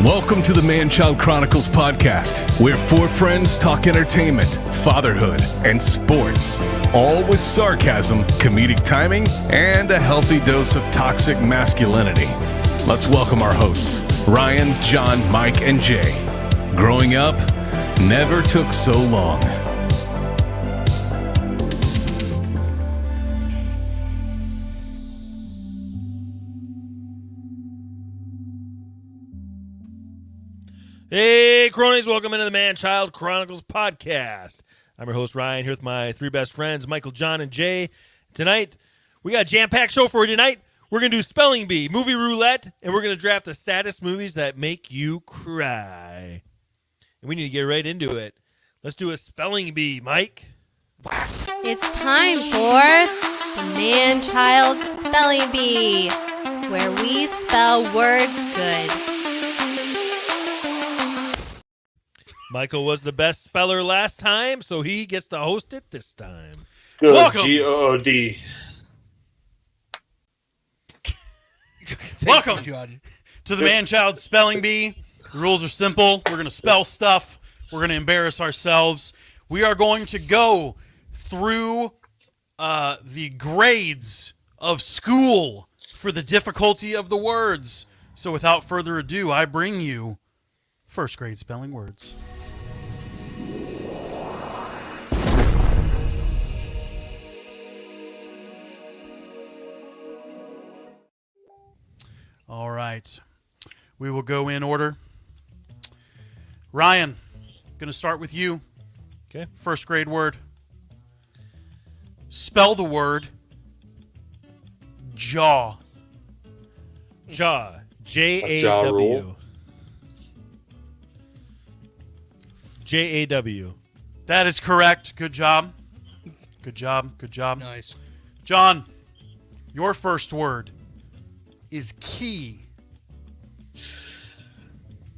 Welcome to the Manchild Chronicles podcast, where four friends talk entertainment, fatherhood, and sports, all with sarcasm, comedic timing, and a healthy dose of toxic masculinity. Let's welcome our hosts, Ryan, John, Mike, and Jay. Growing up never took so long. Hey, cronies, welcome into the Manchild Chronicles podcast. I'm your host, Ryan, here with my three best friends, Michael, John, and Jay. Tonight, we got a jam-packed show for you tonight. We're going to do Spelling Bee, Movie Roulette, and we're going to draft the saddest movies that make you cry. And we need to get right into it. Let's do a Spelling Bee, Mike. It's time for the Man-Child Spelling Bee, where we spell words good. Michael was the best speller last time, so he gets to host it this time. Good. Welcome. G-O-D. Welcome to the Man-Child Spelling Bee. The rules are simple. We're going to spell stuff. We're going to embarrass ourselves. We are going to go through the grades of school for the difficulty of the words. So without further ado, I bring you first grade spelling words. All right. We will go in order. Ryan, going to start with you. Okay. First grade word. Spell the word jaw. Jaw. J-A-W. jaw rule. J-A-W. That is correct. Good job. Good job. Good job. Nice. John, your first word is key.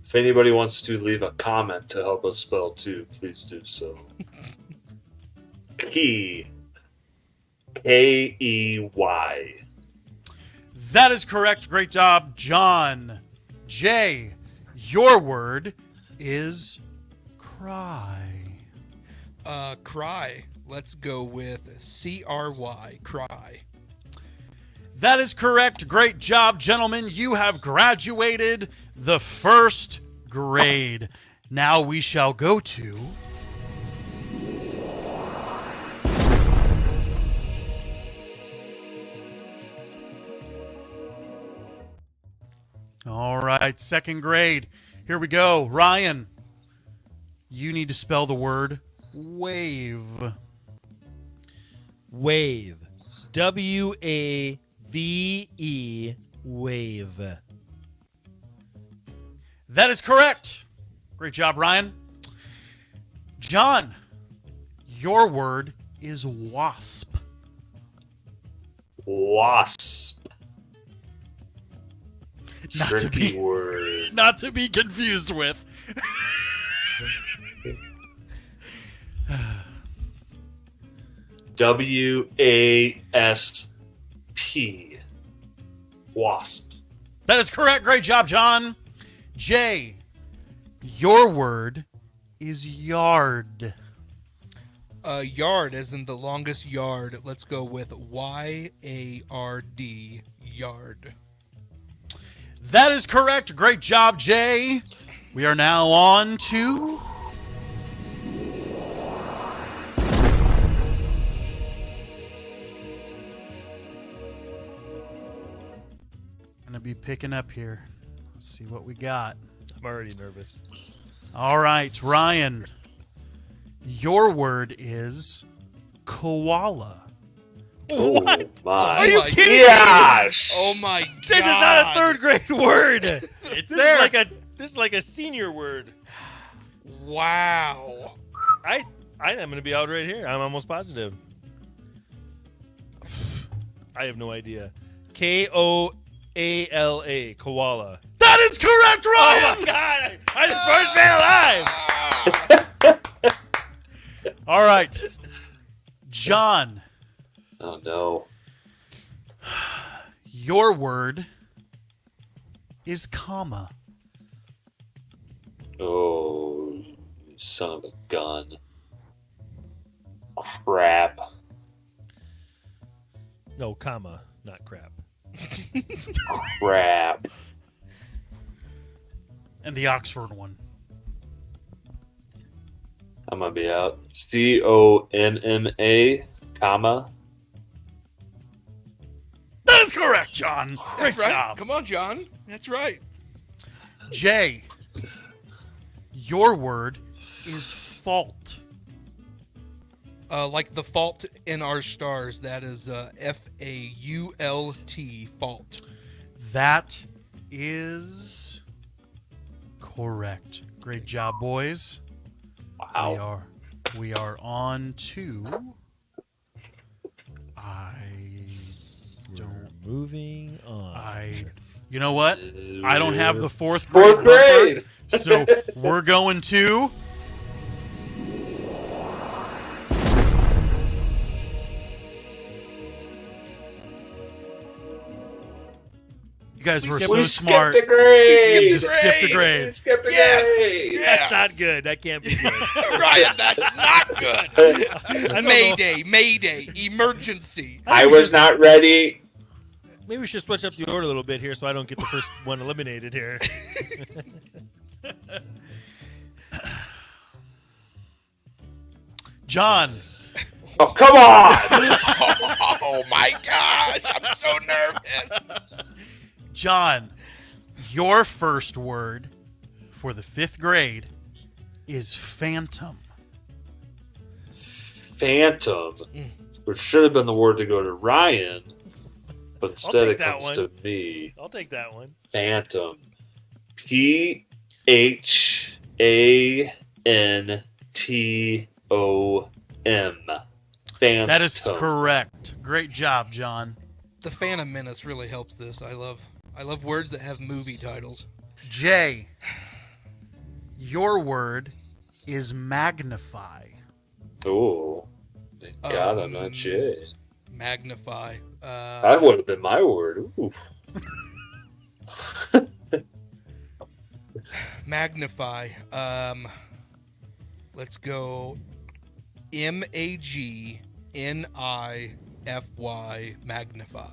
If anybody wants to leave a comment to help us spell too, please do so. Key. K-E-Y. That is correct. Great job, John. Jay, your word is cry. Cry. Let's go with C-R-Y. Cry. That is correct. Great job, gentlemen. You have graduated the first grade. Now we shall go to all right, second grade. Here we go. Ryan, you need to spell the word wave. Wave. W-A-V-E. Wave. That is correct. Great job, Ryan. John, your word is wasp. Wasp. Not to Tricky be- word. Not to be confused with. W-A-S-P. Wasp. That is correct. Great job, John. Jay, your word is yard. Yard, as in the longest yard. Let's go with Y-A-R-D. Yard. That is correct. Great job, Jay. We are now on to gonna be picking up here. Let's see what we got. I'm already nervous. All right, Ryan. Your word is koala. What? My Are you kidding me? gosh. Oh my god. This is not a third grade word. It's This there. is like a senior word. Wow. I am going to be out right here. I'm almost positive. I have no idea. K-O-A-L-A. Koala. That is correct, Ryan. Oh my God! I'm the first man alive. All right, John. Oh, no. Your word is comma. Oh, you son of a gun. Crap. No, comma, not crap. Crap. And the Oxford one. I'm gonna be out. CONMA, comma. That is correct, John. Great That's right. job. Come on, John. That's right. Jay, your word is fault. Like the fault in our stars. That is FAULT, fault. That is correct. Great job, boys. Wow. We are on to. Moving on. You know what? I don't have the fourth Fourth grade. grade. So we're going to. You guys were so We smart. skipped a grade. Just skipped a grade. We skipped a Yes. grade. That's not good. That can't be good. Ryan, that's not good. I don't know. Mayday, emergency. I was not ready. Maybe we should switch up the order a little bit here so I don't get the first one eliminated here. John, Oh, come on. Oh my gosh, I'm so nervous. John, your first word for the 5th grade is phantom. Phantom, which should have been the word to go to Ryan, but instead take it that comes one. to me. I'll take that one. Phantom. PHANTOM. Phantom. That is correct. Great job, John. The Phantom Menace really helps this. I love words that have movie titles. Jay, your word is magnify. Oh, thank God I'm not Jay. Magnify. That would have been my word. Ooh. Magnify. Let's go. MAGNIFY. Magnify.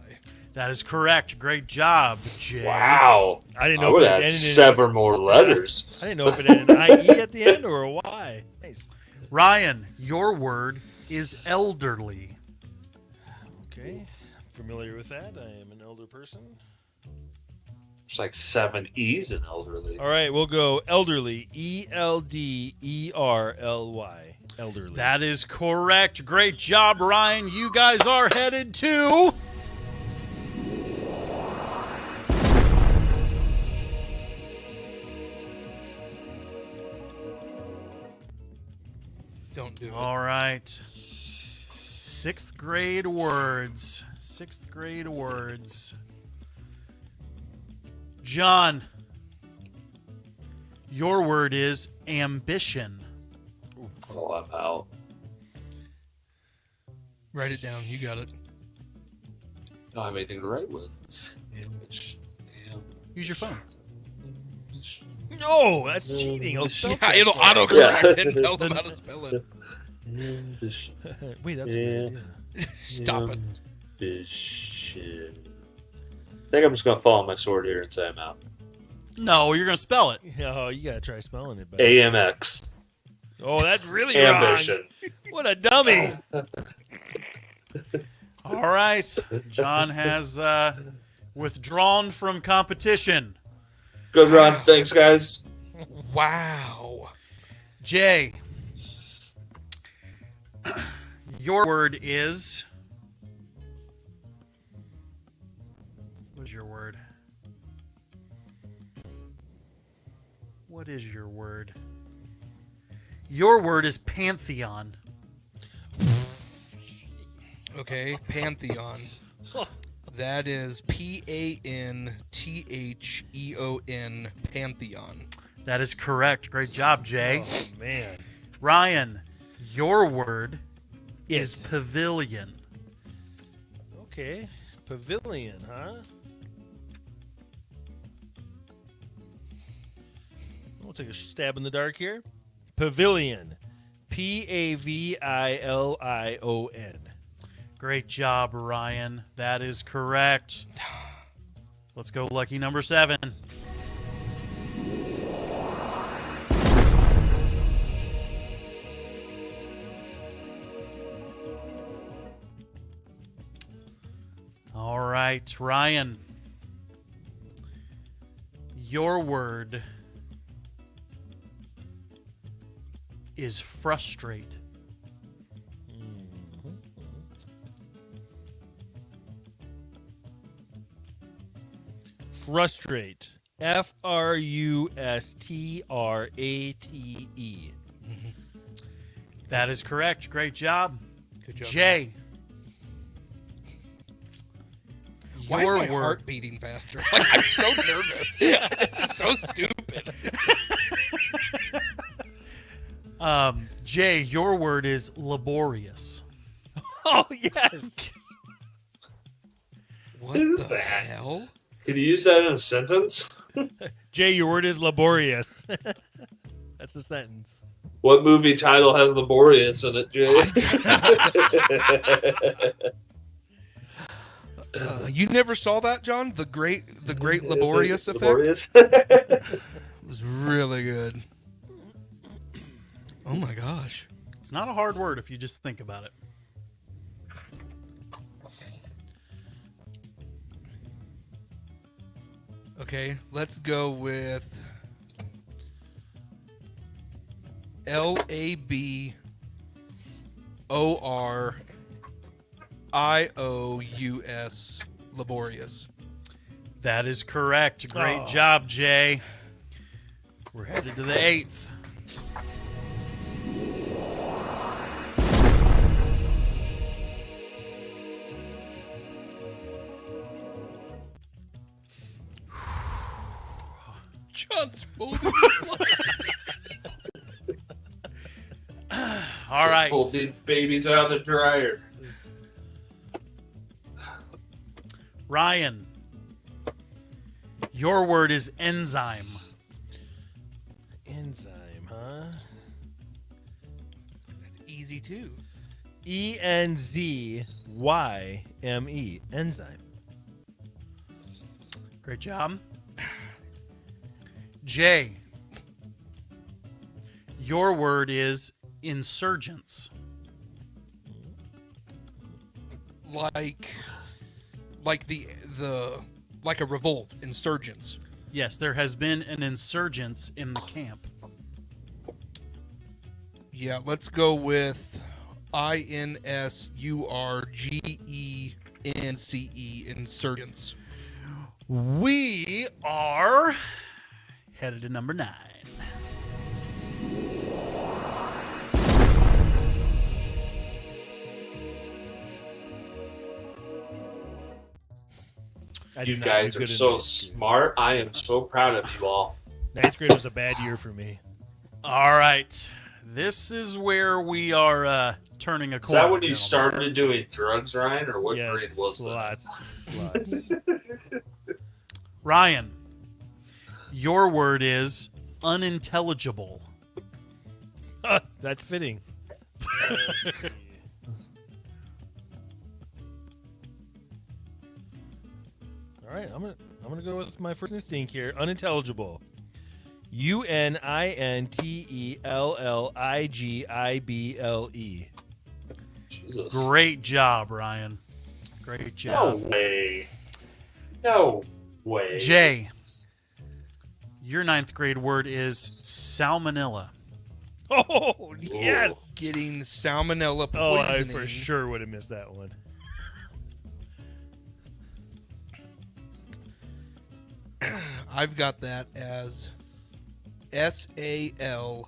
That is correct. Great job, Jay. Wow. I didn't I know would if have it had ended in 7 more letters. I didn't know if it had an IE at the end or a Y. Nice. Ryan, your word is elderly. Okay. Familiar with that. I am an elder person. There's like 7 E's in elderly. All right, we'll go elderly. ELDERLY. Elderly. That is correct. Great job, Ryan. You guys are headed to. Don't do it. All right. 6th grade words. 6th grade words. John, your word is ambition. Oh, I'm out. Write it down. You got it. I don't have anything to write with. Use your phone. No, that's cheating. I'll spell Yeah, check it'll for you. autocorrect and tell them how to spell it. Wait, that's a good idea. Stop it. Ambition. I think I'm just gonna fall on my sword here and say I'm out. No, you're going to spell it. Oh, you gotta try spelling it better. AMX. Oh, that's really Ambition. wrong. What a dummy. All right. John has withdrawn from competition. Good run. Thanks, guys. Wow. Jay, your word is. What's your word? What is your word? Your word is pantheon. Okay, Pantheon. That is PANTHEON. Pantheon. That is correct. Great job, Jay. Oh, man. Ryan, your word Yes. is pavilion. Okay. Pavilion, huh? We'll take a stab in the dark here. Pavilion. Pavilion. Great job, Ryan. That is correct. Let's go lucky number 7. All right, Ryan. Your word is frustrate. Frustrate. Frustrate. That is correct. Great job. Good job. Jay. Why Your is my word. heart beating faster? Like, I'm so nervous. This is so stupid. Jay, your word is laborious. Oh, yes. What is the that? hell? Can you use that in a sentence? Jay, your word is laborious. That's a sentence. What movie title has laborious in it, Jay? You never saw that, John? The great laborious effect? Laborious? It was really good. Oh my gosh. It's not a hard word if you just think about it. Okay, let's go with laborious, laborious. That is correct. Great job, Jay. We're headed to the 8th. John's folded. All right. Pull these babies out of the dryer. Ryan, your word is enzyme. Enzyme, huh? That's easy too. Enzyme. Enzyme. Great job. Jay, your word is insurgents. Like the like a revolt, insurgents. Yes, there has been an insurgence in the camp. Yeah, let's go with INSURGENCE, insurgents. We are headed to number 9. You guys are so smart. I am so proud of you all. 9th grade was a bad year for me. All right. This is where we are turning a Is corner. that when you gentlemen. started doing drugs, Ryan, or what Yes, grade was that? Lots. Ryan, your word is unintelligible. That's fitting. All right, I'm gonna go with my first instinct here. Unintelligible. UNINTELLIGIBLE. Jesus. Great job, Ryan. Great No job. way. No way. Jay, your 9th grade word is salmonella. Oh yes. Getting salmonella Oh, poisoning. I for sure would have missed that one. I've got that as SALMONELLA,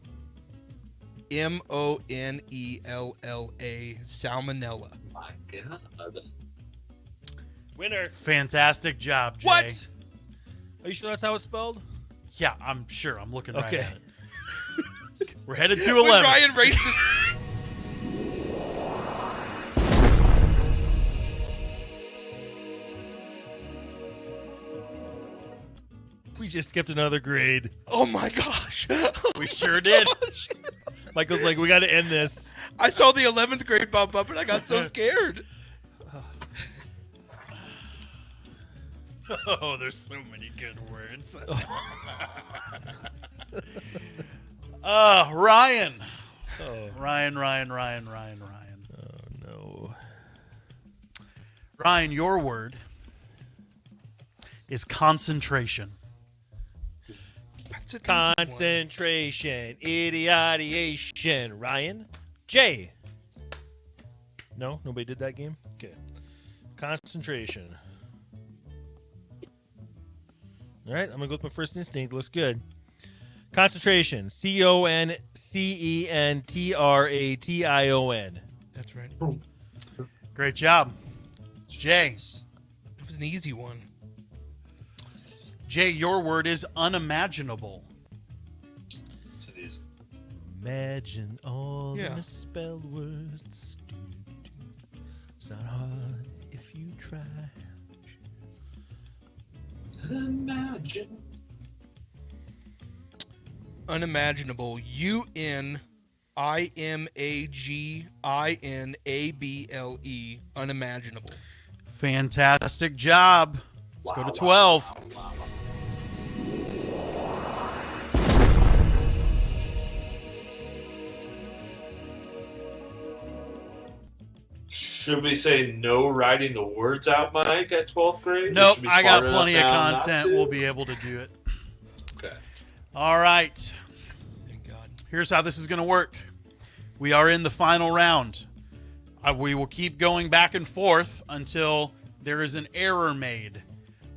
salmonella. My God. Winner. Fantastic job, Jay. What? Are you sure that's how it's spelled? Yeah, I'm sure. I'm looking right Okay. at it. We're headed to When 11. Ryan raised his... We just skipped another grade. Oh my gosh. We sure did. Michael's like, we got to end this. I saw the 11th grade pop up and I got so scared. Oh, there's so many good words. Ryan. Oh. Ryan. Oh, no. Ryan, your word is concentration. That's a decent one. Concentration. Idiotiation. Ryan? Jay? No? Nobody did that game? Okay. Concentration. All right, I'm going to go with my first instinct. Looks good. Concentration. CONCENTRATION. That's right. Great job. Jay. It was an easy one. Jay, your word is unimaginable. It's an easy. Imagine all Yeah. the misspelled words. It's not hard if you try. Imagine. Unimaginable. UNIMAGINABLE. Unimaginable. Fantastic job. Let's go to 12. Should we say no writing the words out, Mike, at 12th grade? Nope, Should we be I got smart plenty of enough now not content. to? We'll be able to do it. Okay. All right. Thank God. Here's how this is going to work. We are in the final round. We will keep going back and forth until there is an error made.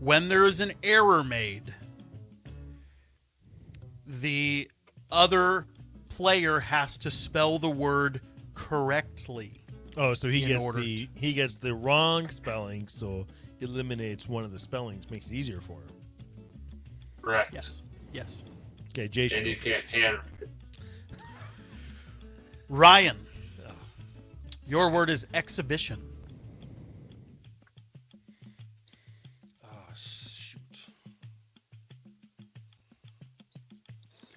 When there is an error made, the other player has to spell the word correctly. Oh, so he In order gets the wrong spelling, so eliminates one of the spellings, makes it easier for him. Correct. Yes. Okay, Jay should And go you can't first. hand. Ryan, your word is exhibition. Oh, shoot.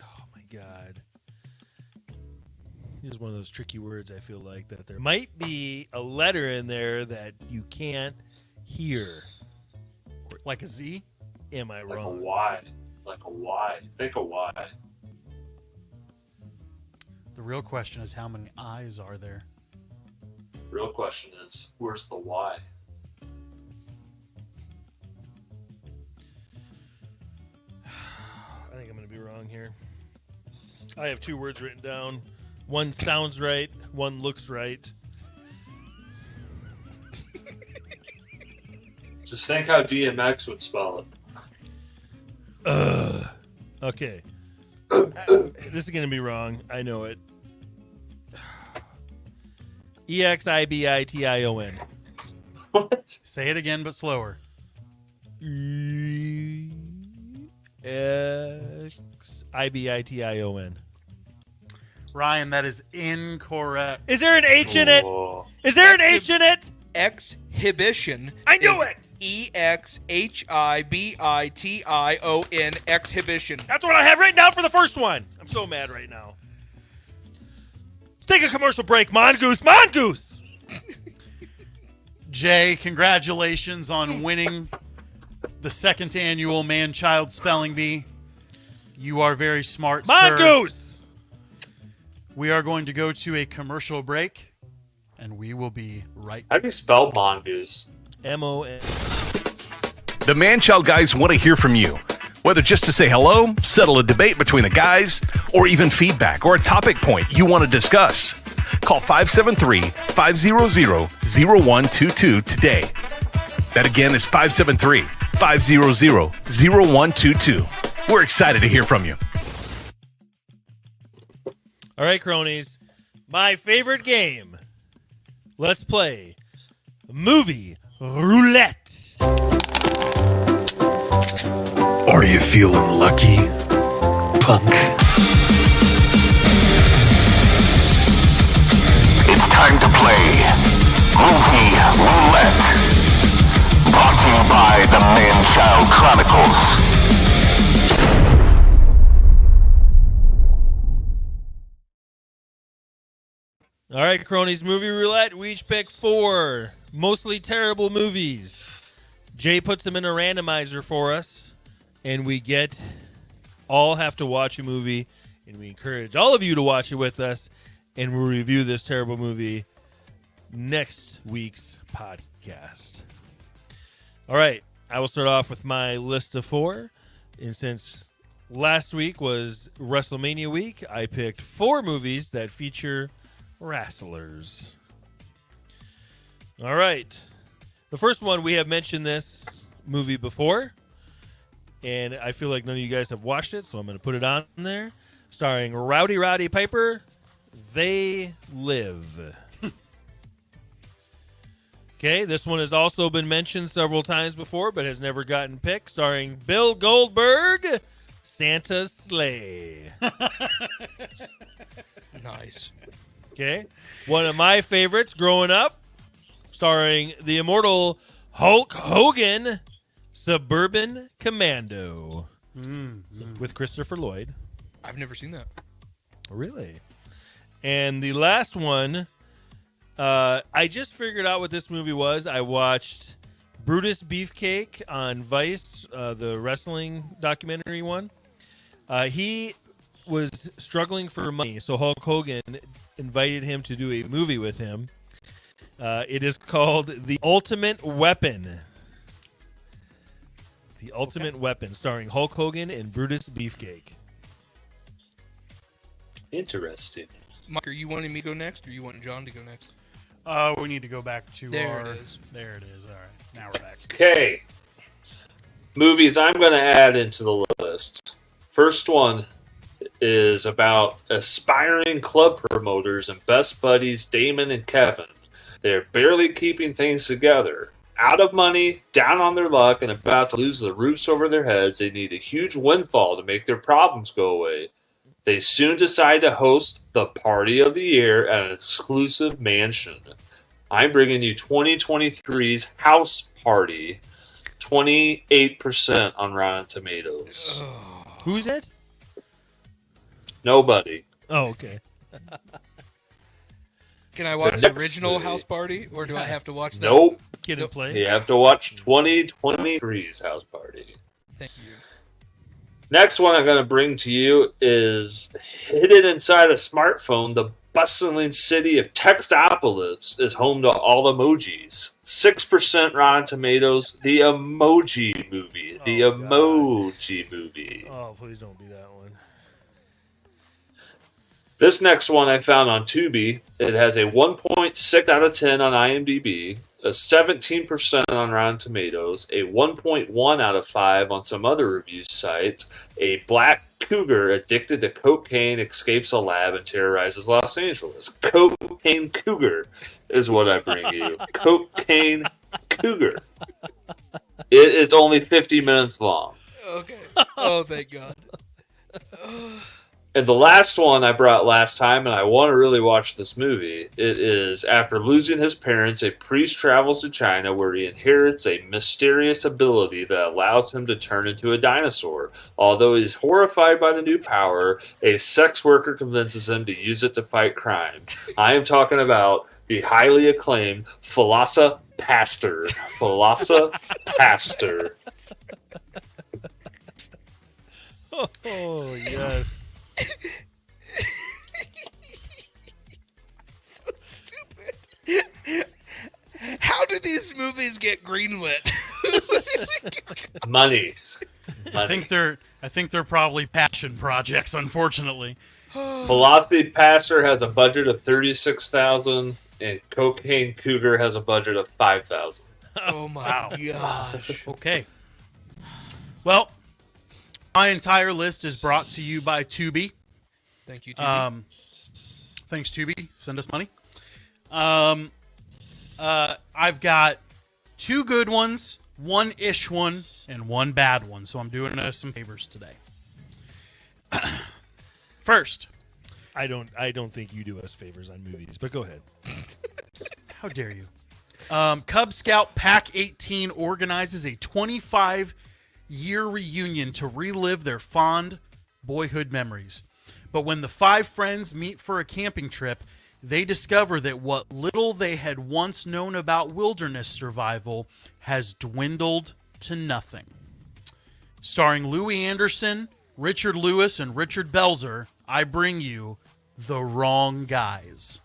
Oh, my God. This is one of those tricky words, I feel like, that there might be a letter in there that you can't hear. Like a Z? Am I Like a wrong? Y. Like a Y. Think a Y. The real question is how many eyes are there? Real question is, where's the Y? I think I'm going to be wrong here. I have two words written down. One sounds right, one looks right. Just think how DMX would spell it. Okay. This is going to be wrong. I know it. EXIBITION. What? Say it again, but slower. EXIBITION. Ryan, that is incorrect. Is there an H in it? Oh. Is there an H in it? Exhibition. I knew is it! EXHIBITION. Exhibition. That's what I have written down for the first one. I'm so mad right now. Take a commercial break, Mongoose. Mongoose! Jay, congratulations on winning the second annual Man-Child Spelling Bee. You are very smart, sir. Mongoose! We are going to go to a commercial break, and we will be right How do you spell mongoose? M-O-N. The Man-Child guys want to hear from you. Whether just to say hello, settle a debate between the guys, or even feedback or a topic point you want to discuss. Call 573-500-0122 today. That again is 573-500-0122. We're excited to hear from you. All right, cronies. My favorite game. Let's play Movie Roulette. Are you feeling lucky, punk? It's time to play Movie Roulette. Brought to you by the Manchild Chronicles. All right, cronies, movie roulette. We each pick 4 mostly terrible movies. Jay puts them in a randomizer for us, and we all have to watch a movie, and we encourage all of you to watch it with us, and we'll review this terrible movie next week's podcast. All right, I will start off with my list of 4, and since last week was WrestleMania week, I picked 4 movies that feature wrestlers. All right. The first one, we have mentioned this movie before, and I feel like none of you guys have watched it, so I'm going to put it on there. Starring Rowdy Roddy Piper, They Live. Okay, this one has also been mentioned several times before, but has never gotten picked. Starring Bill Goldberg, Santa's Sleigh. Nice. Okay. One of my favorites growing up, starring the immortal Hulk Hogan, Suburban Commando, with Christopher Lloyd. I've never seen that. Really? And the last one, I just figured out what this movie was. I watched Brutus Beefcake on Vice, the wrestling documentary one. He was struggling for money, so Hulk Hogan invited him to do a movie with him. It is called The Ultimate Weapon. The Ultimate Weapon, starring Hulk Hogan and Brutus Beefcake. Interesting. Mike, are you wanting me to go next, or are you wanting John to go next? We need to go back to There our... it is. There it is. All right. Now we're back. Okay. Movies I'm going to add into the list. First one is about aspiring club promoters and best buddies Damon and Kevin. They're barely keeping things together. Out of money, down on their luck, and about to lose the roofs over their heads, they need a huge windfall to make their problems go away. They soon decide to host the party of the year at an exclusive mansion. I'm bringing you 2023's House Party, 28% on Rotten Tomatoes. Who's it? Nobody. Oh, okay. Can I watch the next original movie. House Party, or do I have to watch that? Nope. Kid and Play. You have to watch 2023's House Party. Thank you. Next one I'm going to bring to you is hidden inside a smartphone. The bustling city of Textopolis is home to all emojis. 6% Rotten Tomatoes. The Emoji Movie. The Oh, God. Emoji Movie. Oh, please don't be that one. This next one I found on Tubi. It has a 1.6 out of 10 on IMDb, a 17% on Rotten Tomatoes, a 1.1 out of 5 on some other review sites. A black cougar addicted to cocaine escapes a lab and terrorizes Los Angeles. Cocaine Cougar is what I bring you. Cocaine Cougar. It is only 50 minutes long. Okay. Oh, thank God. And the last one I brought last time, and I want to really watch this movie. It is, after losing his parents, a priest travels to China where he inherits a mysterious ability that allows him to turn into a dinosaur. Although he's horrified by the new power, a sex worker convinces him to use it to fight crime. I am talking about the highly acclaimed Philosopher Pastor. Philosopher Pastor. Oh, yes. So stupid. How do these movies get greenlit? Money. I think they're probably passion projects, unfortunately. Philosophy Pastor has a budget of $36,000, and Cocaine Cougar has a budget of $5,000. Oh my gosh. Okay. Well, my entire list is brought to you by Tubi. Thank you, Tubi. Thanks, Tubi. Send us money. I've got 2 good ones, 1-ish one, and 1 bad one. So I'm doing us some favors today. First, I don't think you do us favors on movies, but go ahead. how dare you? Cub Scout Pack 18 organizes a 25-year reunion to relive their fond boyhood memories. But when the 5 friends meet for a camping trip, they discover that what little they had once known about wilderness survival has dwindled to nothing. Starring Louis Anderson, Richard Lewis, and Richard Belzer, I bring you The Wrong Guys.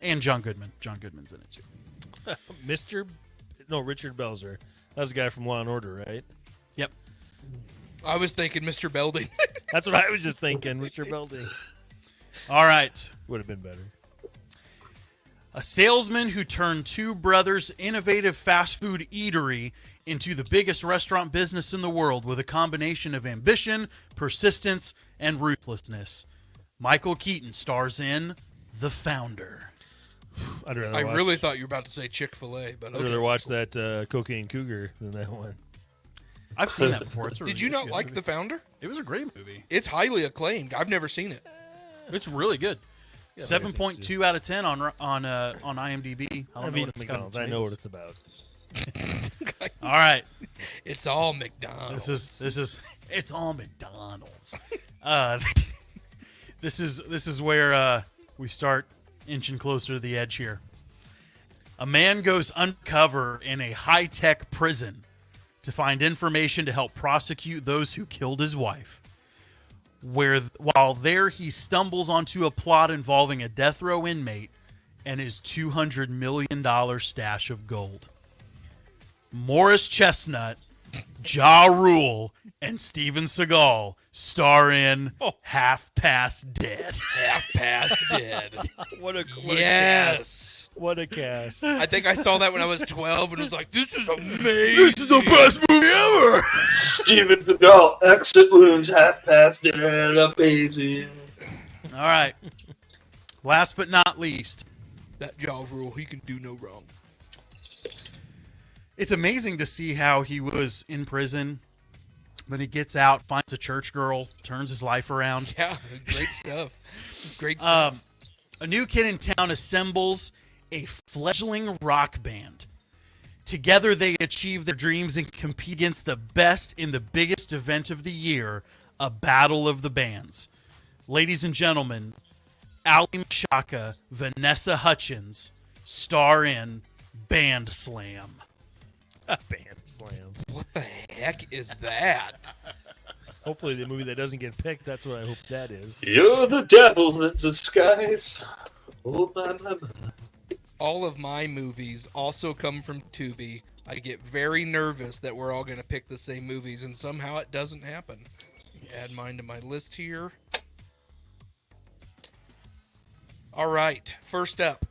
And John Goodman. John Goodman's in it too. Richard Belzer. That was the guy from Law and Order, right? Yep. I was thinking Mr. Belding. That's what I was just thinking, Mr. Belding. All right. Would have been better. A salesman who turned two brothers' innovative fast food eatery into the biggest restaurant business in the world with a combination of ambition, persistence, and ruthlessness. Michael Keaton stars in The Founder. I really thought you were about to say Chick-fil-A, but I'd rather watch that Cocaine Cougar than that one. I've seen that before. It's a Did you not like movie. The Founder? It was a great movie. It's highly acclaimed. I've never seen it. It's really good. 7.2 out of 10 on IMDb. I don't know what it's got on McDonald's. I know what it's about. All right. It's all McDonald's. This is it's all McDonald's. This is where we start inching closer to the edge here. A man goes undercover in a high-tech prison to find information to help prosecute those who killed his wife. While there, he stumbles onto a plot involving a death row inmate and his $200 million stash of gold. Morris Chestnut, Ja Rule, and Steven Seagal star in Half Past Dead. Half Past Dead. What a Yes. What a cast. I think I saw that when I was 12 and was like, this is amazing. This is the best movie ever! Steven Seagal, exit wounds, half past dead, amazing. All right. Last but not least, That Ja Rule, he can do no wrong. it's amazing to see how he was in prison. Then he gets out, finds a church girl, turns his life around. Yeah, great stuff. Great stuff. A new kid in town assembles a fledgling rock band. Together they achieve their dreams and compete against the best in the biggest event of the year, a battle of the bands. Ladies and gentlemen, Ali Mashaka, Vanessa Hutchins star in Band Slam. Band Slam. What the heck is that? Hopefully the movie that doesn't get picked, that's what I hope that is. You're the devil in disguise. Oh, my. All of my movies also come from Tubi. I get very nervous that we're all going to pick the same movies, and somehow it doesn't happen. Add mine to my list here. All right, first up.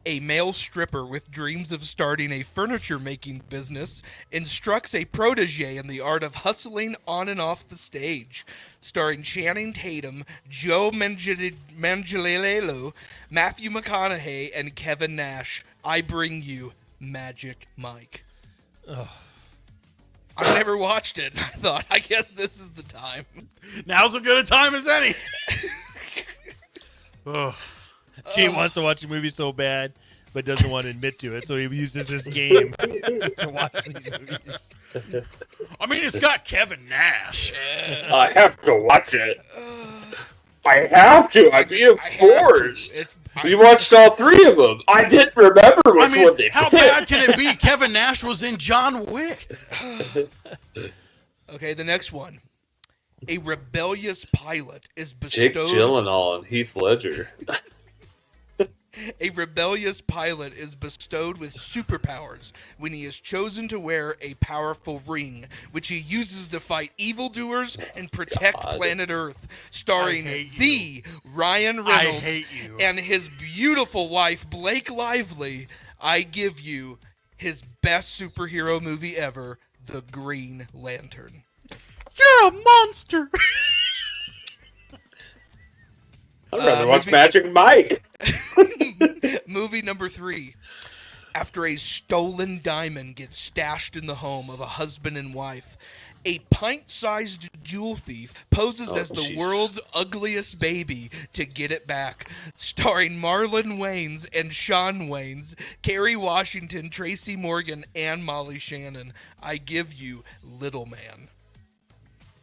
A male stripper with dreams of starting a furniture-making business instructs a protege in the art of hustling on and off the stage. Starring Channing Tatum, Joe Manganiello, Matthew McConaughey, and Kevin Nash. I bring you Magic Mike. Ugh. I never watched it. I thought, I guess this is the time. Now's as good a time as any. Oh. Jay wants to watch a movie so bad, but doesn't want to admit to it, so he uses this game to watch these movies. I mean, it's got Kevin Nash. I have to watch it. I have to. I'd be forced. We watched all three of them. I didn't remember which one they how picked. bad can it be? Kevin Nash was in John Wick. Okay, the next one. A rebellious pilot is Jake bestowed... Gyllenhaal and Heath Ledger. A rebellious pilot is bestowed with superpowers when he is chosen to wear a powerful ring, which he uses to fight evildoers and protect planet Earth, starring the Ryan Reynolds and his beautiful wife, Blake Lively. I give you his best superhero movie ever, The Green Lantern. You're a monster. I'd rather watch Magic Mike. Movie number 3. After a stolen diamond gets stashed in the home of a husband and wife, a pint-sized jewel thief poses as the world's ugliest baby to get it back. Starring Marlon Wayans and Shawn Wayans, Kerry Washington, Tracy Morgan, and Molly Shannon. I give you Little Man.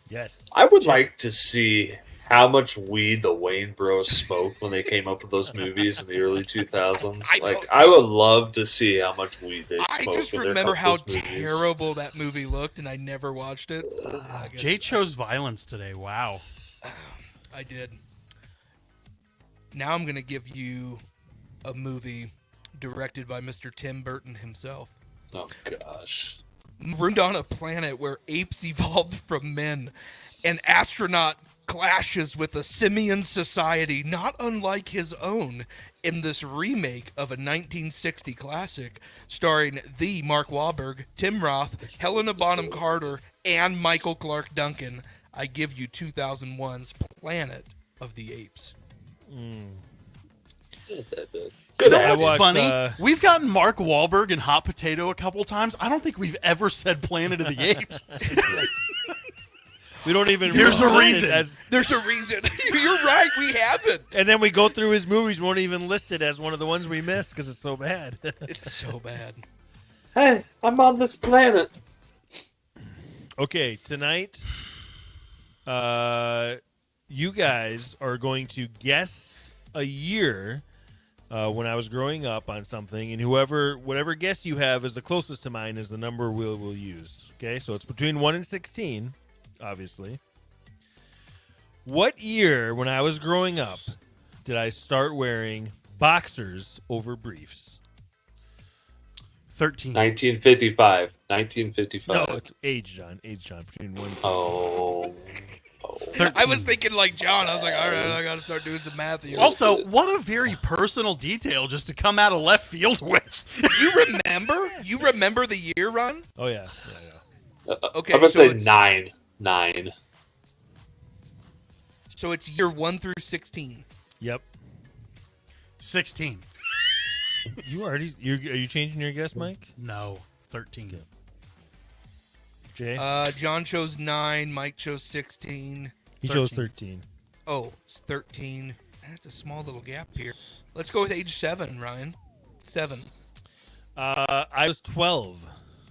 Yes. I would like to see how much weed the Wayne Bros smoked when they came up with those movies in the early 2000s. I would love to see how much weed they smoked. I just remember how terrible that movie looked, and I never watched it. Jay chose violence today. Wow. I did. Now I'm going to give you a movie directed by Mr. Tim Burton himself. Oh, gosh. Marooned on a planet where apes evolved from men. An astronaut clashes with a simian society not unlike his own in this remake of a 1960 classic starring the Mark Wahlberg, Tim Roth, Helena Bonham Carter, and Michael Clark Duncan. I give you 2001's Planet of the Apes. Not that bad. You know what's funny? We've gotten Mark Wahlberg and Hot Potato a couple times. I don't think we've ever said Planet of the Apes. We don't even. There's a reason. There's a reason. You're right. We haven't. And then we go through his movies. We won't even list it as one of the ones we missed because it's so bad. It's so bad. Hey, I'm on this planet. Okay, tonight, you guys are going to guess a year when I was growing up on something, and whatever guess you have is the closest to mine is the number we'll use. Okay, so it's between 1 and 16. Obviously. What year, when I was growing up, did I start wearing boxers over briefs? 13. 1955. 1955. No, it's age, John. Between 1 and 16. Oh. I was thinking like John. I was like, all right, I got to start doing some math here. Also, what a very personal detail just to come out of left field with. You remember? You remember the year, Ron? Oh, yeah. Okay, I'm going to so say 9. 9. So it's year 1 through 16. Yep. 16. Are you changing your guess, Mike? No, 13. Jay? John chose 9. Mike chose 16. He chose 13. Oh, it's 13. That's a small little gap here. Let's go with age 7, Ryan. 7. I was 12.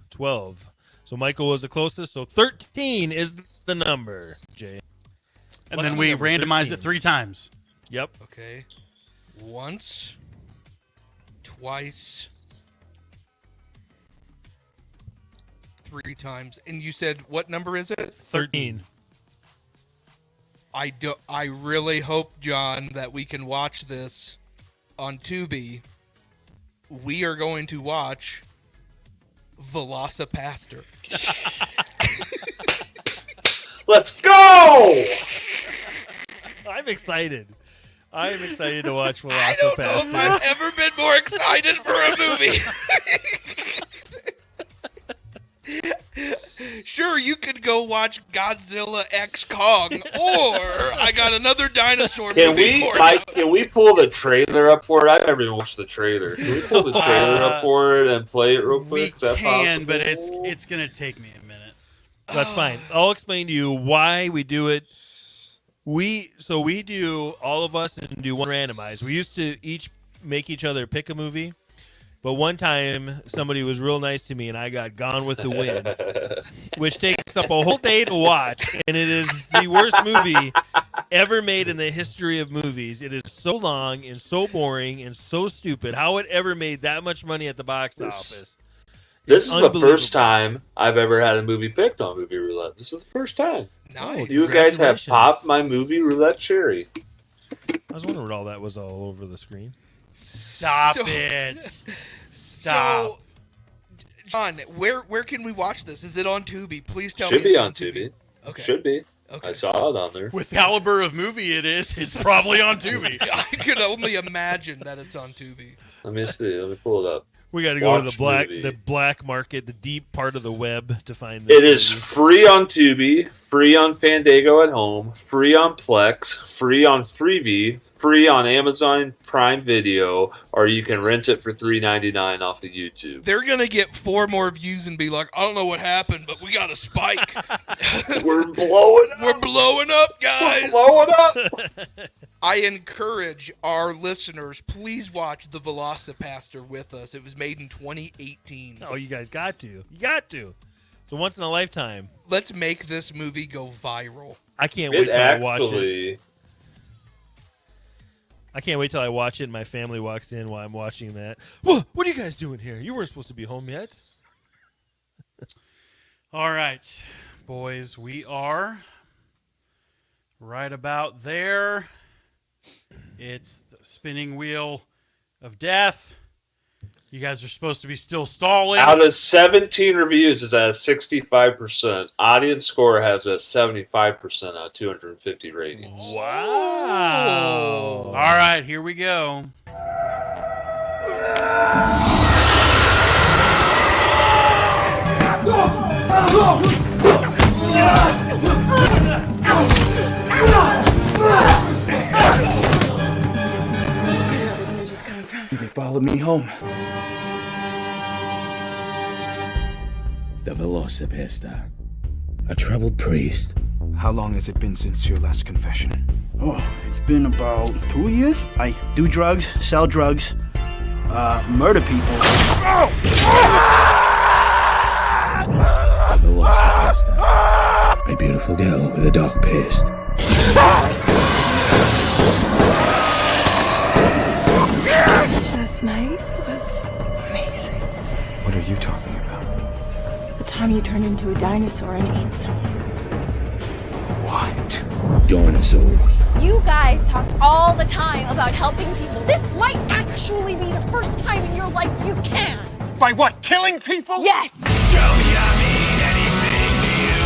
12. So Michael was the closest. So 13 is the number, Jay. And then we randomized 13. It 3 times. Yep. Okay. Once, twice, 3 times. And you said what number is it? 13. I really hope, John, that we can watch this on Tubi. We are going to watch Velocipaster. Let's go! I'm excited. I am excited to watch Velocipaster. I don't know if I've ever been more excited for a movie. Sure, you could go watch Godzilla X Kong, or I got another dinosaur movie for you. Can we pull the trailer up for it? I've never even watched the trailer. Can we pull the trailer up for it and play it real quick? We can, but it's going to take me a minute. That's fine. I'll explain to you why we do it. We do, all of us, and do one randomized. We used to each make each other pick a movie. But one time, somebody was real nice to me, and I got Gone with the Wind, which takes up a whole day to watch, and it is the worst movie ever made in the history of movies. It is so long and so boring and so stupid. How it ever made that much money at the box office? This is the first time I've ever had a movie picked on Movie Roulette. This is the first time. Nice. You guys have popped my Movie Roulette cherry. I was wondering what all that was all over the screen. Stop it. Stop. So, John, where can we watch this? Is it on Tubi? Please tell me. Should be on Tubi. Okay. Should be. Okay. I saw it on there. With the caliber of movie it is, it's probably on Tubi. I can only imagine that it's on Tubi. Let me see. Let me pull it up. We got to go to Watch the black market, the deep part of the web to find this. It is free on Tubi, free on Fandango at home, free on Plex, free on Freevee, free on Amazon Prime Video, or you can rent it for $3.99 off of YouTube. They're going to get 4 more views and be like, I don't know what happened, but we got a spike. We're blowing up. We're blowing up, guys. We're blowing up. I encourage our listeners, please watch The Velocipaster with us. It was made in 2018. Oh, you guys got to. You got to. It's a once in a lifetime. Let's make this movie go viral. I can't wait till I watch it. Actually I can't wait till I watch it and my family walks in while I'm watching that. What are you guys doing here? You weren't supposed to be home yet. All right, boys, we are right about there. It's the spinning wheel of death. You guys are supposed to be still stalling. Out of 17 reviews, is at a 65%. Audience score has a 75% out of 250 ratings. Wow. All right, here we go. They followed me home. The Velocipasta. A troubled priest. How long has it been since your last confession? Oh, it's been about 2 years. I do drugs, sell drugs, murder people. The Velocipasta. A beautiful girl with a dark past. Last night was amazing. What are you talking about? The time you turned into a dinosaur and ate someone. What? Dinosaurs. You guys talk all the time about helping people. This might actually be the first time in your life you can. By what? Killing people? Yes! Tell me I mean anything to you.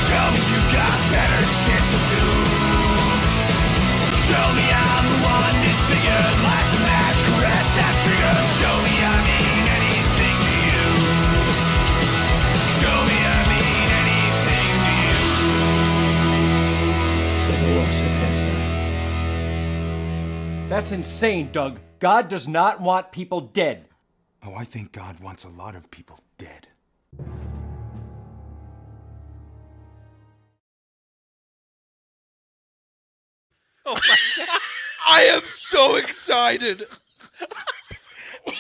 Tell me you got better shit to do. Tell me I'm the one disfigured like a mad caress that triggers. Show me I mean anything to you. Show me I mean anything to you. The Velocipasta. That's insane, Doug. God does not want people dead. Oh, I think God wants a lot of people dead. Oh my God. I am so excited.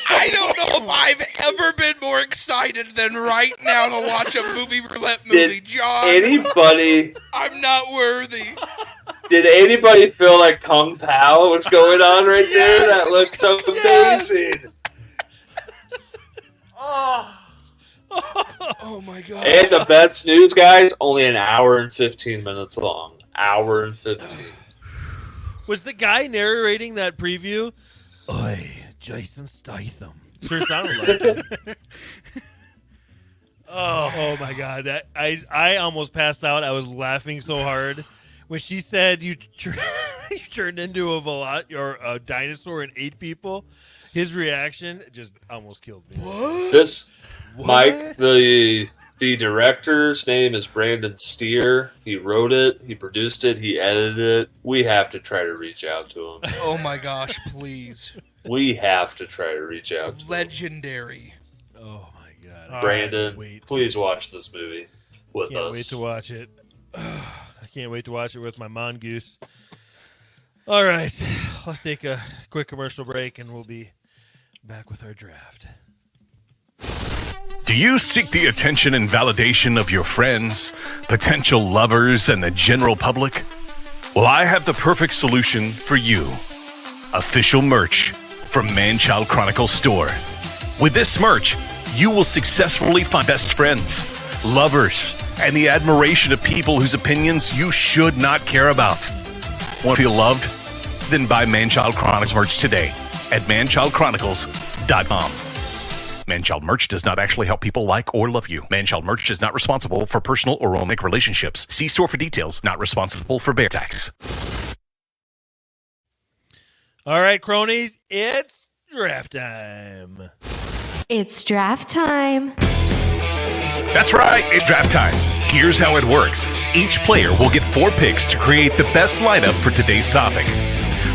I don't know if I've ever been more excited than right now to watch a Roulette movie, John. Anybody? I'm not worthy. Did anybody feel like Kung Pao was going on right there? That looks so amazing. Oh my God. And the best news, guys, only an hour and 15 minutes long. Hour and 15. Was the guy narrating that preview? Oi, Jason Statham. Sure sounded like him. Oh my God! That I almost passed out. I was laughing so hard when she said you turned into a dinosaur and ate people. His reaction just almost killed me. What? Mike, the director's name is Brandon Steer. He wrote it, he produced it, he edited it. We have to try to reach out to him. Oh my gosh, please. We have to try to reach out to him. Legendary. Oh my God. Brandon, please watch this movie with us. Can't wait to watch it. I can't wait to watch it with my mongoose. All right, let's take a quick commercial break and we'll be back with our draft. Do you seek the attention and validation of your friends, potential lovers, and the general public? Well, I have the perfect solution for you. Official merch from Manchild Chronicles store. With this merch, you will successfully find best friends, lovers, and the admiration of people whose opinions you should not care about. Want to feel loved? Then buy Manchild Chronicles merch today at manchildchronicles.com. Manchild merch does not actually help people like or love you. Manchild merch is not responsible for personal or romantic relationships. See store for details. Not responsible for bear tax. All right, cronies, it's draft time. It's draft time. That's right, it's draft time. Here's how it works. Each player will get 4 picks to create the best lineup for today's topic.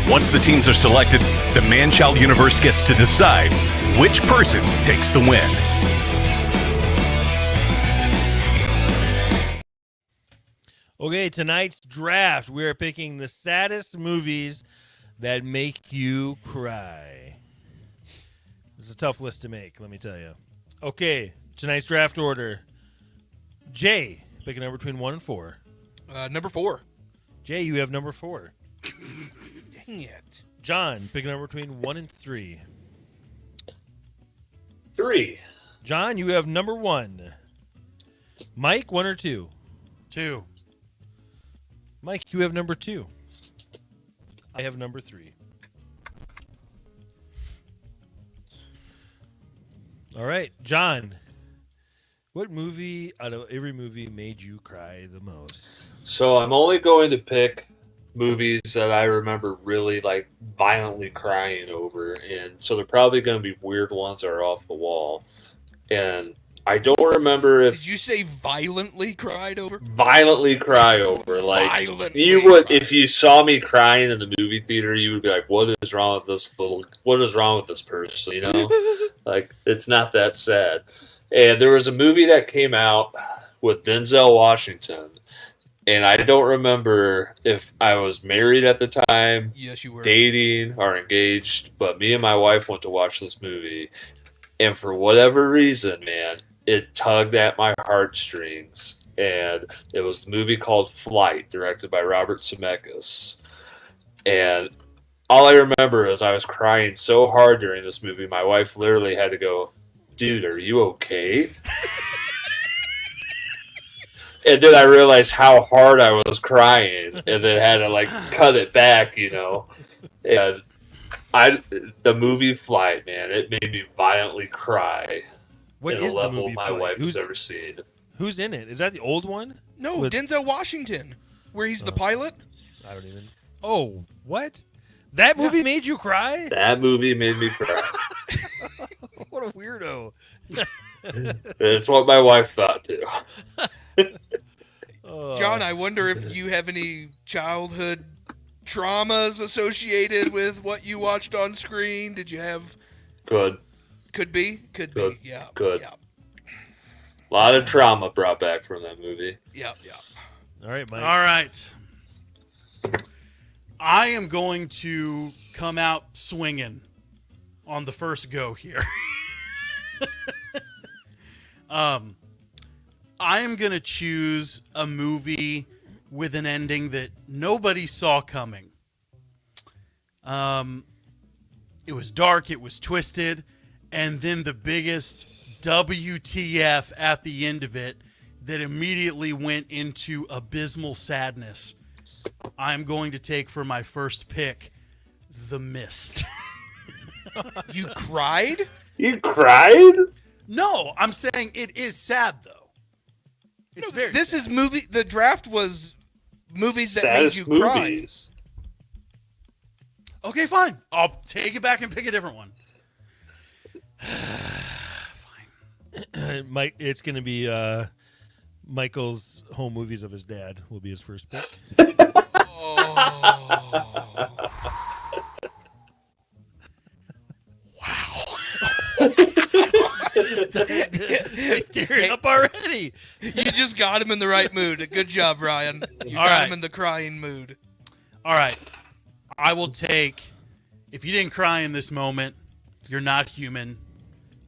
Once the teams are selected, the Manchild universe gets to decide which person takes the win. Okay, tonight's draft, we are picking the saddest movies that make you cry. This is a tough list to make, let me tell you. Okay, tonight's draft order. Jay, pick a number between 1 and 4. Number 4. Jay, you have number 4. Dang it. John, pick a number between 1 and 3. 3. John, you have number 1. Mike, 1 or 2? 2. Mike, you have number 2. I have number 3. All right, John. What movie out of every movie made you cry the most? So I'm only going to pick movies that I remember really like violently crying over, and so they're probably going to be weird ones that are off the wall. And I don't remember if Did you say violently cried over? violently cry over. Like Violently you would, cry. if you saw me crying in the movie theater, you would be like, "What is wrong with this What is wrong with this person?" You know, like it's not that sad. And there was a movie that came out with Denzel Washington, and I don't remember if I was married at the time, Yes, you were. dating, or engaged. But me and my wife went to watch this movie, and for whatever reason, man, it tugged at my heartstrings. And it was the movie called Flight, directed by Robert Zemeckis. And all I remember is I was crying so hard during this movie, my wife literally had to go, "Dude, are you okay?" And then I realized how hard I was crying, and then had to like cut it back, you know. And the movie Flight, man, it made me violently cry. What in is a the level movie my Flight? wife has ever seen. Who's in it? Is that the old one? No, With- Denzel Washington, where he's the pilot. I don't even. Oh, what? That movie made you cry? That movie made me cry. What a weirdo. It's what my wife thought too. John, I wonder if you have any childhood traumas associated with what you watched on screen. Did you have? Good. Could be. Good. Yeah. Good. Yeah. A lot of trauma brought back from that movie. Yeah. Yeah. All right, Mike. All right. I am going to come out swinging on the first go here. I am going to choose a movie with an ending that nobody saw coming. It was dark, it was twisted, and then the biggest WTF at the end of it that immediately went into abysmal sadness. I'm going to take for my first pick, The Mist. You cried? You cried? No, I'm saying it is sad though. It's very This sad. is movie. The draft was movies that Saddest made you cry. movies. Okay, fine. I'll take it back and pick a different one. Mike, it's going to be Michael's home movies of his dad will be his first pick. He's tearing up already. You just got him in the right mood. Good job, Ryan. You All got right. him in the crying mood. All right. I will take, if you didn't cry in this moment, you're not human.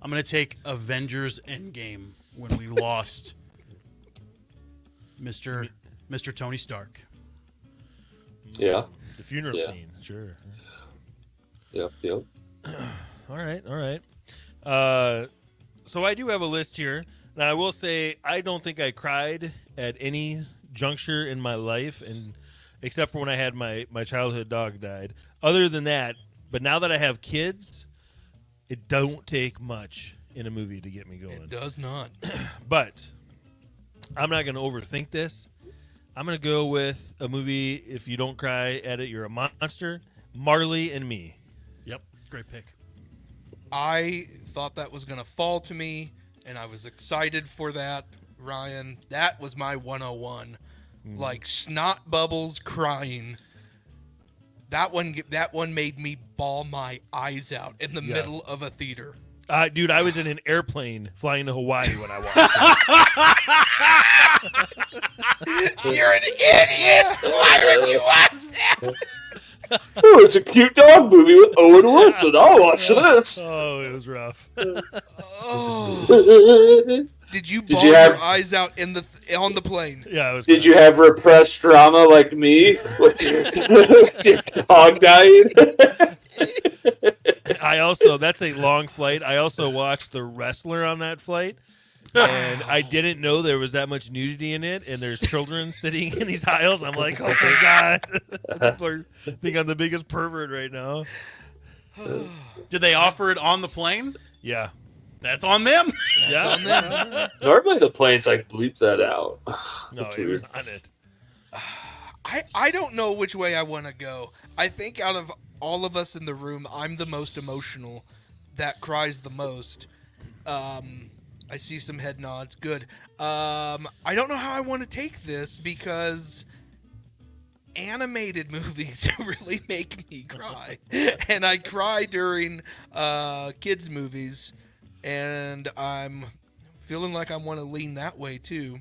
I'm going to take Avengers Endgame when we lost Mr. Tony Stark. Yeah. The funeral Yeah. scene, sure. Yep. Yep. All right. So I do have a list here. Now, I will say I don't think I cried at any juncture in my life, and except for when I had my childhood dog died. Other than that, but now that I have kids, it don't take much in a movie to get me going. It does not. But I'm not going to overthink this. I'm going to go with a movie, if you don't cry at it, you're a monster, Marley and Me. Yep, great pick. I thought that was going to fall to me, and I was excited for that, Ryan. That was my 101. Like snot bubbles crying. That one made me bawl my eyes out in the middle of a theater. Dude, I was in an airplane flying to Hawaii when I watched it. You're an idiot! Why would you watch that? Oh, it's a cute dog movie with Owen Wilson. I'll watch this. Oh, it was rough. Did you bawl you have- your eyes out in the on the plane. Yeah, it was. Did you have repressed trauma like me with your dog dying? I also, that's a long flight. I also watched The Wrestler on that flight. And I didn't know there was that much nudity in it, and there's children sitting in these aisles. I'm like, oh my God. People are think I'm the biggest pervert right now. Did they offer it on the plane? Yeah. That's on them. Yeah. On them. Normally the planes like bleep that out. No, it was on it. I don't know which way I want to go. I think out of all of us in the room, I'm the most emotional that cries the most. I see some head nods. Good. I don't know how I want to take this because animated movies really make me cry. And I cry during kids' movies, and I'm feeling like I want to lean that way too.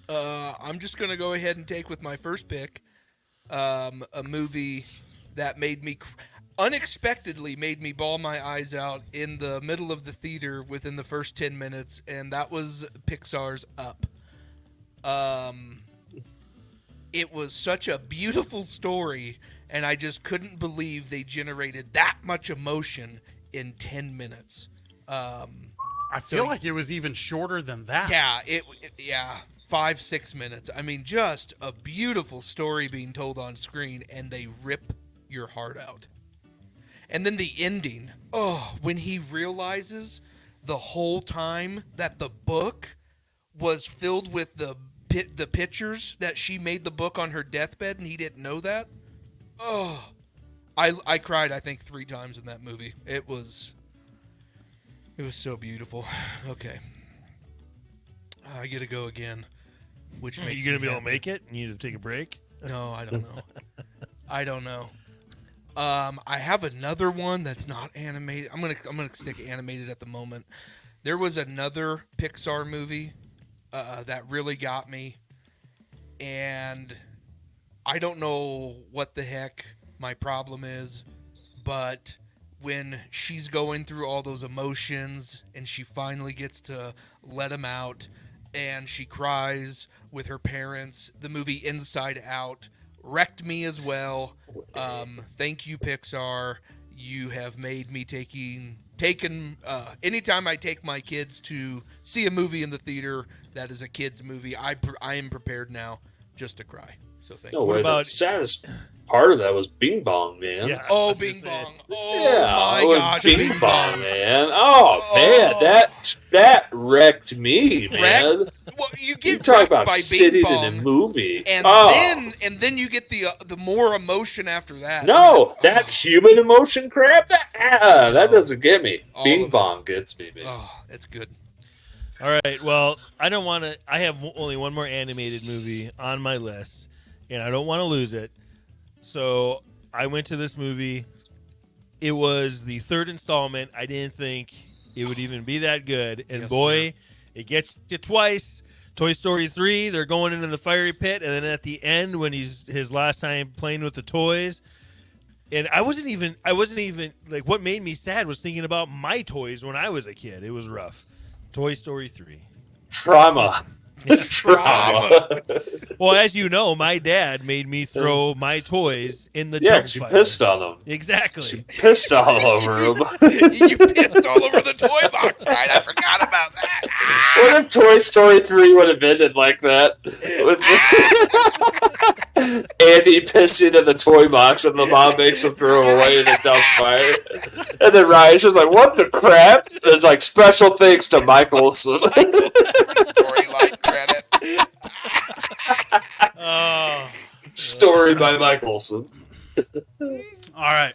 I'm just going to go ahead and take with my first pick a movie that made me unexpectedly made me bawl my eyes out in the middle of the theater within the first 10 minutes, and that was Pixar's Up. It was such a beautiful story, and I just couldn't believe they generated that much emotion in 10 minutes. I feel like it was even shorter than that. Yeah, 5-6 minutes. I mean, just a beautiful story being told on screen, and they rip your heart out. And then the ending. Oh, when he realizes the whole time that the book was filled with the pictures that she made the book on her deathbed, and he didn't know that. Oh, I cried, I think, 3 times in that movie. It was so beautiful. Okay. I get to go again. Which Are makes you going to me be able to happy. make it? You need to take a break? No, I don't know. I don't know. I have another one that's not animated. I'm gonna stick animated at the moment. There was another Pixar movie that really got me, and I don't know what the heck my problem is, but when she's going through all those emotions and she finally gets to let them out, and she cries with her parents, the movie Inside Out wrecked me as well. Thank you, Pixar. You have made me taken anytime I take my kids to see a movie in the theater that is a kids movie, I am prepared now just to cry. So thank you. No way. The saddest part of that was Bing Bong, man. Yeah, oh, Bing Bong. Oh, yeah, my gosh. Bing Bong, man. Oh, man. That wrecked me, man. Well, you get talk wrecked about by sitting Bing Bong, in a movie. and then you get the more emotion after that. No, that human emotion crap, that doesn't get me. Bing Bong gets me, man. Oh, that's good. All right. Well, I don't want to. I have only one more animated movie on my list, and I don't want to lose it. So I went to this movie. It was the 3rd installment. I didn't think it would even be that good, and boy, it gets you twice. Toy Story 3. They're going into the fiery pit, and then at the end, when he's his last time playing with the toys. And I wasn't even like, what made me sad was thinking about my toys when I was a kid. It was rough. Toy Story 3. Trauma. Well, as you know, my dad made me throw my toys in the Yeah, dump because you fire. pissed on them. Exactly. You pissed all over them. You pissed all over the toy box, right? I forgot about that. What if Toy Story 3 would have ended like that? Andy pissing in the toy box and the mom makes him throw him away in a dump fire. And then Ryan's just like, what the crap? There's like special thanks to Michael. Storyline credit. Story by Mike Olson. All right.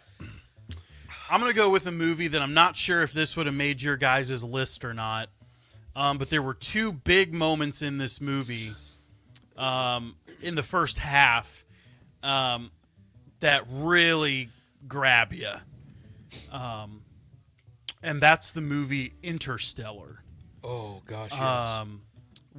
I'm going to go with a movie that I'm not sure if this would have made your guys' list or not. But there were 2 big moments in this movie in the first half that really grab you. And that's the movie Interstellar. Oh, gosh, yes.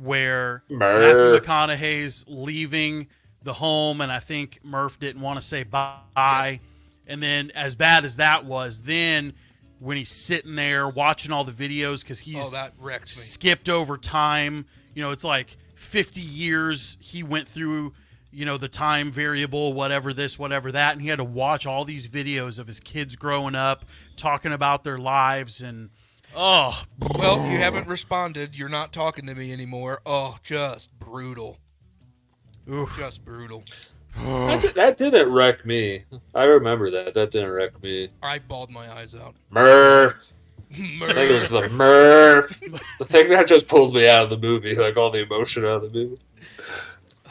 Where Murph. Matthew McConaughey's leaving the home, and I think Murph didn't want to say bye. And then, as bad as that was, then when he's sitting there watching all the videos because he's that wrecks me. skipped over time. You know, it's like 50 years he went through, you know, the time variable, whatever this, whatever that, and he had to watch all these videos of his kids growing up, talking about their lives, and well, you haven't responded. You're not talking to me anymore. Oh, just brutal. Oof. Just brutal. That didn't wreck me. I remember that. That didn't wreck me. I bawled my eyes out. Murph. I think it was the Murph. The thing that just pulled me out of the movie, like all the emotion out of the movie.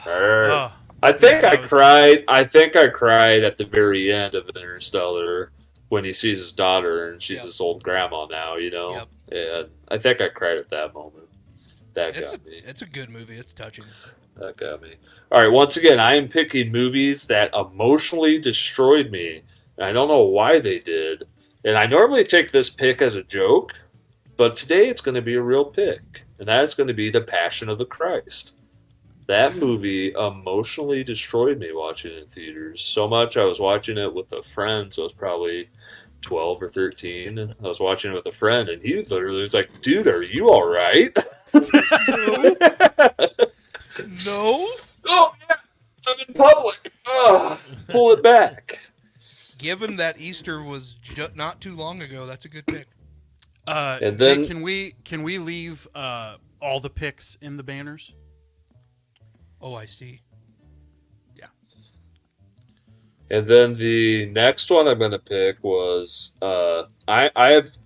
Murph. I think I cried. I think I cried at the very end of Interstellar when he sees his daughter and she's his old grandma now. You know. Yeah. I think I cried at that moment. That got me. It's a good movie. It's touching. That got me. All right, once again, I am picking movies that emotionally destroyed me. And I don't know why they did. And I normally take this pick as a joke, but today it's going to be a real pick. And that is going to be The Passion of the Christ. That movie emotionally destroyed me watching it in theaters. So much I was watching it with a friend, so I was probably 12 or 13. And I was watching it with a friend, and he literally was like, dude, are you all right? No? Oh, yeah, I'm in public. Pull it back. Given that Easter was not too long ago, that's a good pick. And then, Jake, can we leave all the picks in the banners? Oh, I see. Yeah. And then the next one I'm going to pick was I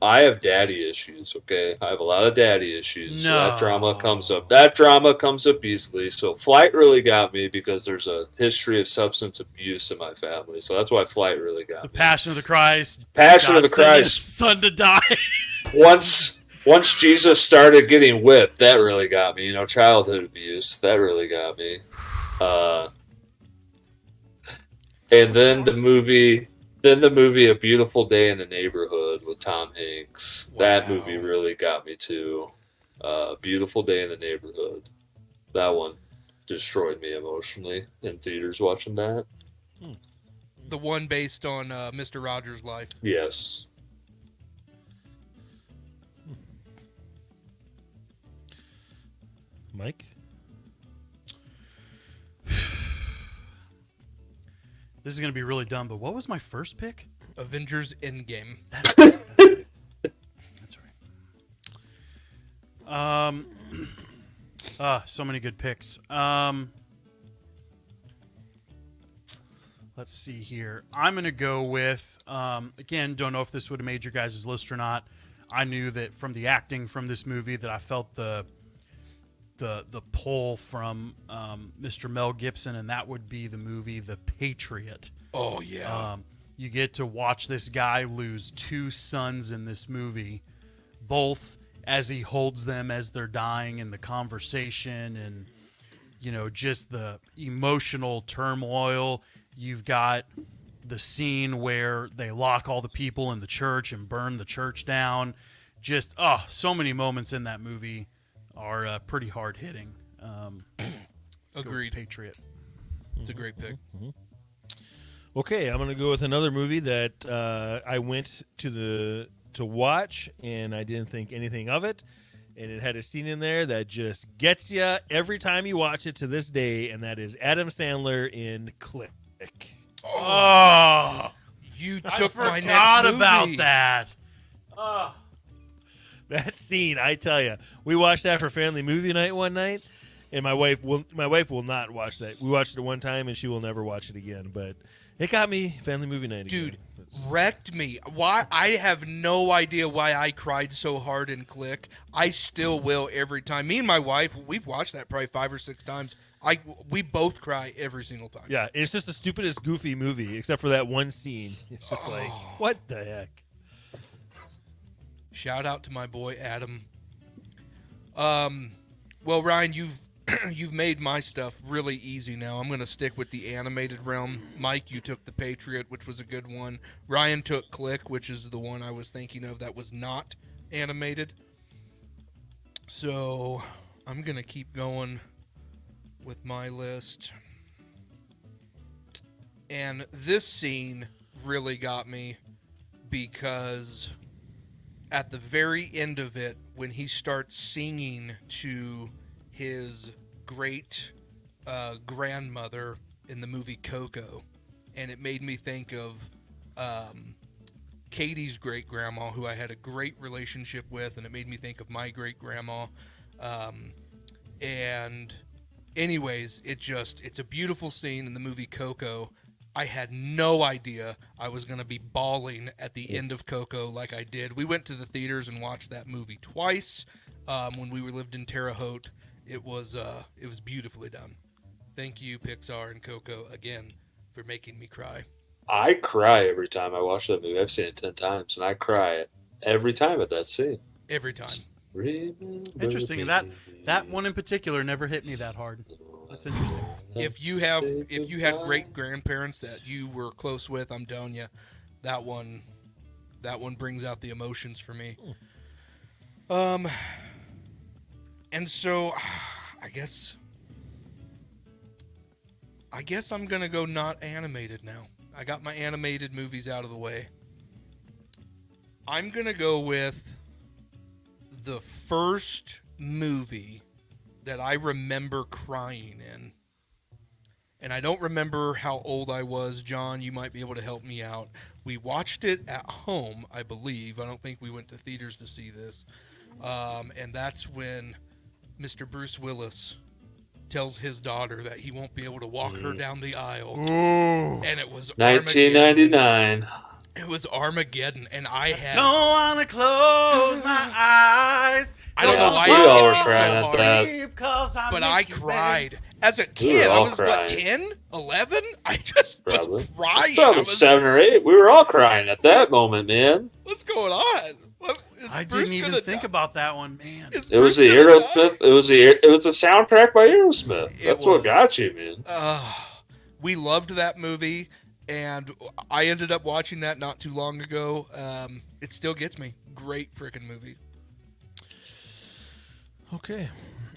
have daddy issues. Okay, I have a lot of daddy issues. So that drama comes up. That drama comes up easily. So Flight really got me because there's a history of substance abuse in my family. So that's why Flight really got me. The Passion of the Christ. Passion of the Christ. His son to die. Once Jesus started getting whipped, that really got me. You know, childhood abuse, that really got me. And then the movie A Beautiful Day in the Neighborhood with Tom Hanks. Wow. That movie really got me too. Beautiful Day in the Neighborhood. That one destroyed me emotionally in theaters watching that. The one based on Mr. Rogers' life. Yes. Mike? This is going to be really dumb, but what was my first pick? Avengers Endgame. That's right. That's right. So many good picks. Let's see here. I'm going to go with, again, don't know if this would have made your guys' list or not. I knew that from the acting from this movie that I felt the pull from Mr. Mel Gibson, and that would be the movie The Patriot. Oh, yeah. You get to watch this guy lose two sons in this movie, both as he holds them as they're dying, and the conversation and, you know, just the emotional turmoil. You've got the scene where they lock all the people in the church and burn the church down. Just, so many moments in that movie are pretty hard hitting. Agreed. Patriot. It's a great pick. Mm-hmm. Okay, I'm going to go with another movie that I went to watch, and I didn't think anything of it. And it had a scene in there that just gets you every time you watch it to this day, and that is Adam Sandler in Click. Oh, you took my next movie. I forgot about that. That scene, I tell you, we watched that for family movie night one night, and my wife will not watch that. We watched it one time, and she will never watch it again. But it got me family movie night again. Dude, wrecked me. Why? I have no idea why I cried so hard in Click. I still will every time. Me and my wife, we've watched that probably 5 or 6 times. We both cry every single time. Yeah, it's just the stupidest, goofy movie, except for that one scene. It's just like, what the heck? Shout out to my boy Adam. Well, Ryan, you've made my stuff really easy now. I'm going to stick with the animated realm. Mike, you took The Patriot, which was a good one. Ryan took Click, which is the one I was thinking of that was not animated. So I'm going to keep going with my list. And this scene really got me because at the very end of it, when he starts singing to his great grandmother in the movie Coco, and it made me think of Katie's great grandma, who I had a great relationship with, and it made me think of my great grandma. And anyways, it's a beautiful scene in the movie Coco. I had no idea I was going to be bawling at the end of Coco like I did. We went to the theaters and watched that movie twice when we lived in Terre Haute. It was beautifully done. Thank you, Pixar and Coco, again, for making me cry. I cry every time I watch that movie. I've seen it 10 times, and I cry every time at that scene. Every time. Interesting. That one in particular never hit me that hard. That's interesting. If you had great grandparents that you were close with, I'm telling you, that one brings out the emotions for me. And so I guess I'm gonna go not animated now. I got my animated movies out of the way. I'm gonna go with the first movie that I remember crying in. And I don't remember how old I was. John, you might be able to help me out. We watched it at home, I believe. I don't think we went to theaters to see this. And that's when Mr. Bruce Willis tells his daughter that he won't be able to walk her down the aisle. Ooh. And it was 1999. It was Armageddon, and I had... Don't want to close my eyes. I don't know why we all were so crying hard, at that. but I cried. Baby. As a kid, I all was, crying. 10, 11? I just was crying. Probably 7 or 8. We were all crying at that moment, man. What's going on? I didn't even think about that one, man. It was the Aerosmith. It was a soundtrack by Aerosmith. That's what got you, man. We loved that movie, and I ended up watching that not too long ago. It still gets me. Great freaking movie. Okay.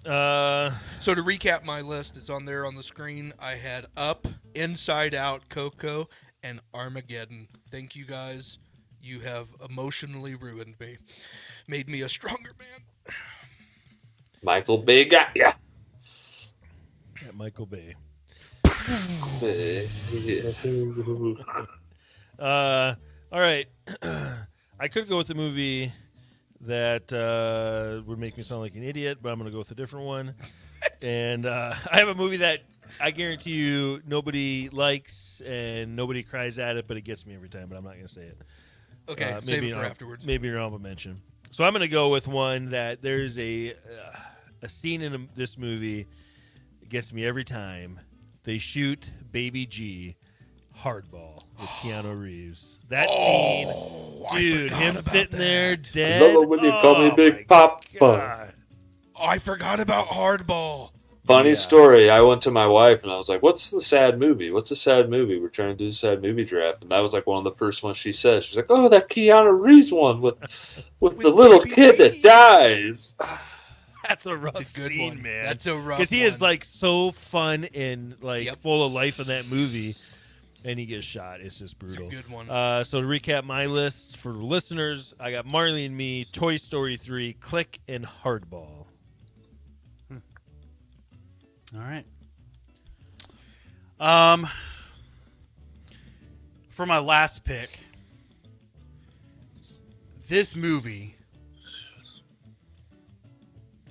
So to recap my list, it's on there on the screen. I had Up, Inside Out, Coco, and Armageddon. Thank you guys. You have emotionally ruined me. Made me a stronger man. Michael Bay got ya. Yeah, Michael Bay. All right. I could go with the movie that would make me sound like an idiot, but I'm going to go with a different one. And I have a movie that I guarantee you nobody likes and nobody cries at it, but it gets me every time, but I'm not going to say it. Okay, save it for afterwards. Maybe an honorable mention. So I'm going to go with one that there's a scene in this movie that gets me every time. They shoot Baby G Hardball with Keanu Reeves. That scene, dude, him sitting there dead. Love it when you call me Big Papa. Oh, I forgot about Hardball. Funny story. I went to my wife and I was like, "What's the sad movie? What's a sad movie? We're trying to do a sad movie draft." And that was like one of the first ones she said. She's like, "Oh, that Keanu Reeves one with the little kid that dies." That's a rough scene, one. man. That's a rough because he one. is like so fun and like full of life in that movie, and he gets shot. It's just brutal. It's a good one. So to recap my list for the listeners, I got Marley and Me, Toy Story 3, Click, and Hardball. All right. For my last pick, this movie,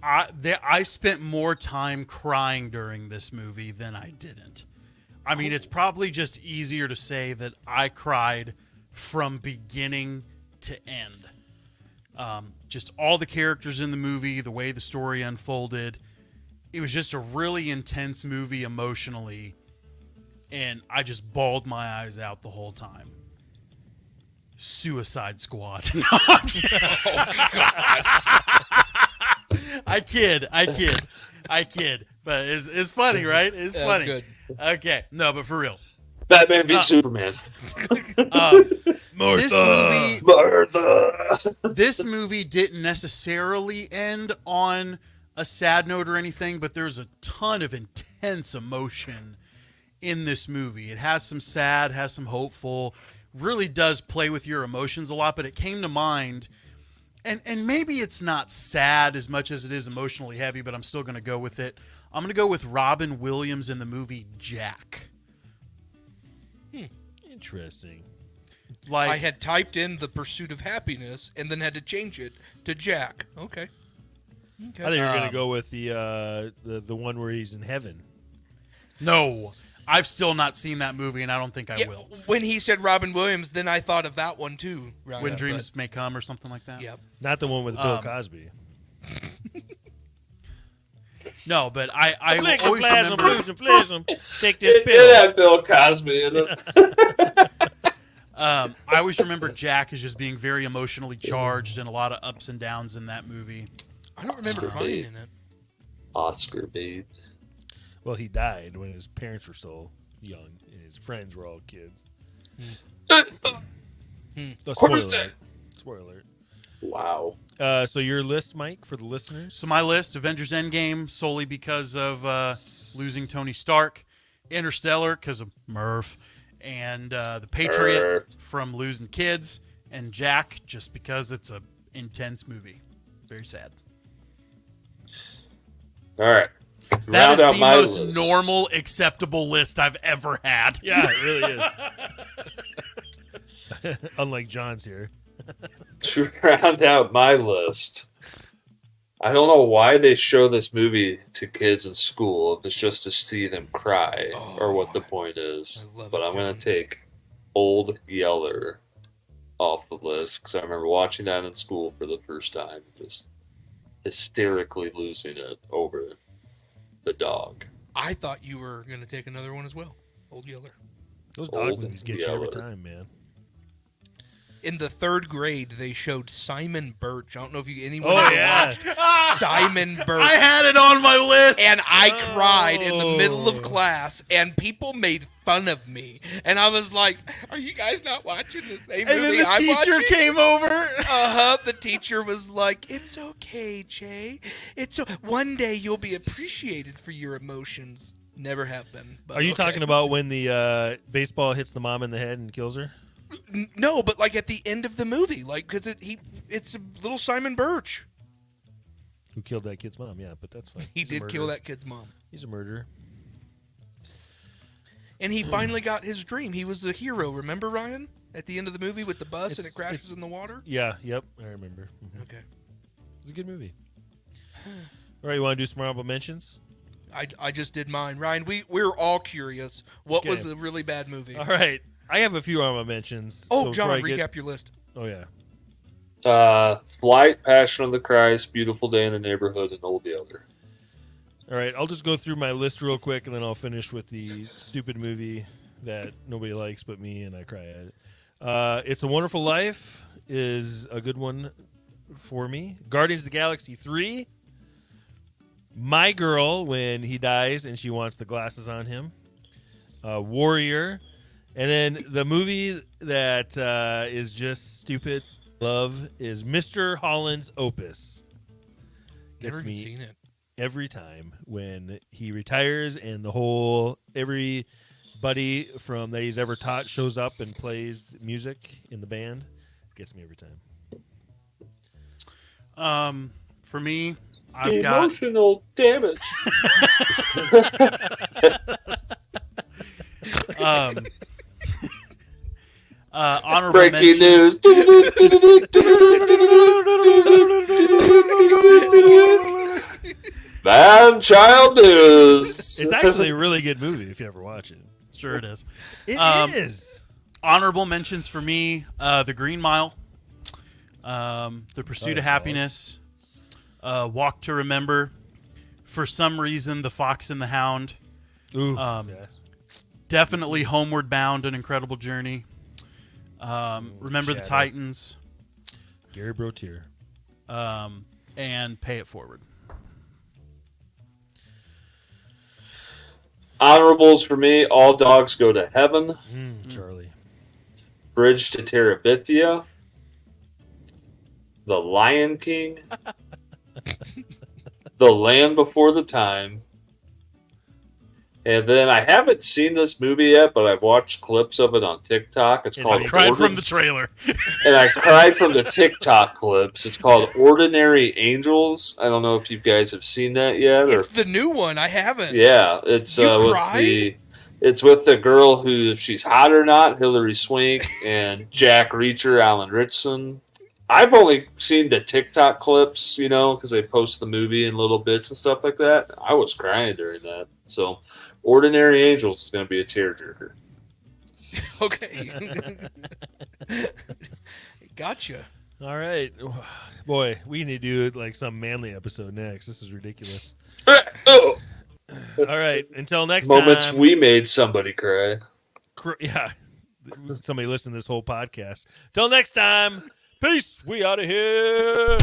I spent more time crying during this movie than I didn't. I mean, it's probably just easier to say that I cried from beginning to end. Just all the characters in the movie, the way the story unfolded. It was just a really intense movie emotionally, and I just bawled my eyes out the whole time. Suicide Squad. No, I'm kidding. Oh, God. I kid. But it's funny, right? It's funny. Good. Okay. No, but for real. Batman v Superman. This movie didn't necessarily end on a sad note or anything, but there's a ton of intense emotion in this movie. It has some sad, has some hopeful, really does play with your emotions a lot, but it came to mind and maybe it's not sad as much as it is emotionally heavy, but I'm still going to go with it. I'm going to go with Robin Williams in the movie Jack. Interesting. Like I had typed in The Pursuit of Happiness and then had to change it to Jack. Okay. I think you're going to go with the one where he's in heaven. No, I've still not seen that movie, and I don't think I will. When he said Robin Williams, then I thought of that one too. Right, When Dreams May Come or something like that. Yep. Not the one with Bill Cosby. No, but I will Flick 'em, always flash 'em, remember. blues 'em, flish 'em. Take this It pill. did have Bill Cosby in it. I always remember Jack as just being very emotionally charged and a lot of ups and downs in that movie. I don't remember crying in it. Oscar bait. Well, he died when his parents were still young and his friends were all kids. Oh, spoiler alert. Spoiler alert. Wow. So your list, Mike, for the listeners? So my list: Avengers Endgame solely because of losing Tony Stark, Interstellar because of Murph, and The Patriot from losing kids, and Jack just because it's a intense movie. Very sad. All right. That is Round out the my most list. normal, acceptable list I've ever had. Yeah, it really is. Unlike John's here. To round out my list, I don't know why they show this movie to kids in school if it's just to see them cry or what the point is. But I'm going to take Old Yeller off the list because I remember watching that in school for the first time, just hysterically losing it over the dog. I thought you were going to take another one as well. Old Yeller. Those dog Old movies get you every Yeller. time, man. In the third grade, they showed Simon Birch. I don't know if anyone Oh, ever yeah. watched Simon Birch. I had it on my list. And I cried in the middle of class, and people made fun of me. And I was like, are you guys not watching the same And movie then the I'm teacher watching? came over. The teacher was like, it's okay, Jay. One day you'll be appreciated for your emotions. Never have been. But Are you okay. talking about when the baseball hits the mom in the head and kills her? No, but like at the end of the movie, like because it's a little Simon Birch. Who killed that kid's mom? Yeah, but that's fine. He He's a did kill murderer. that kid's mom, He's a murderer. and he finally got his dream. He was the hero. Remember, Ryan, at the end of the movie with the bus and it crashes in the water. Yeah, yep, I remember. Mhm. Okay, It's a good movie. All right, you want to do some honorable mentions? I just did mine, Ryan. We're all curious. What Okay. was a really bad movie? All right, I have a few honorable mentions. Oh, so John, before I recap your list. Oh yeah. Flight, Passion of the Christ, Beautiful Day in the Neighborhood, and Old Yeller. All right, I'll just go through my list real quick, and then I'll finish with the stupid movie that nobody likes but me, and I cry at it. It's a Wonderful Life is a good one for me. Guardians of the Galaxy 3. My Girl, when he dies and she wants the glasses on him. Warrior. And then the movie that is just stupid love is Mr. Holland's Opus. Never Gets even me seen it. every time when he retires and everybody from that he's ever taught shows up and plays music in the band. Gets me every time. For me, I've got Emotional damage. honorable Breaking mentions. news. Man-child news. It's actually a really good movie if you ever watch it. Sure it is. It is. Honorable mentions for me: The Green Mile, The Pursuit of Happiness, Walk to Remember. For some reason, The Fox and the Hound. Ooh, yeah. Definitely Homeward Bound, An Incredible Journey. Remember the Shadow. Titans. Gary Brotier. And Pay It Forward. Honorables for me: All Dogs Go to Heaven, Charlie. Bridge to Terabithia, The Lion King, The Land Before the Time, And then I haven't seen this movie yet, but I've watched clips of it on TikTok. It's called I cried from the trailer. And I cried from the TikTok clips. It's called Ordinary Angels. I don't know if you guys have seen that yet. It's the new one. I haven't. Yeah, it's it's with the girl who, if she's hot or not, Hilary Swank, and Jack Reacher, Alan Ritchson. I've only seen the TikTok clips, because they post the movie in little bits and stuff like that. I was crying during that. So, Ordinary Angels is going to be a tearjerker. Okay. Gotcha. All right. Boy, we need to do like some manly episode next. This is ridiculous. Oh. All right. Until next Moments time. we made somebody cry. Yeah. Somebody listen to this whole podcast. Till next time. Peace. We out of here.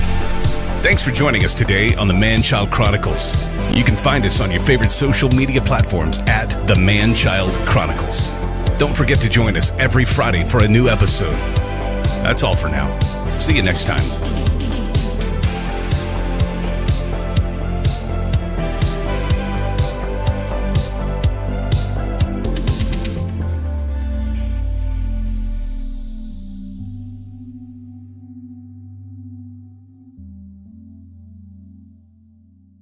Thanks for joining us today on the Manchild Chronicles. You can find us on your favorite social media platforms at the Manchild Chronicles. Don't forget to join us every Friday for a new episode. That's all for now. See you next time.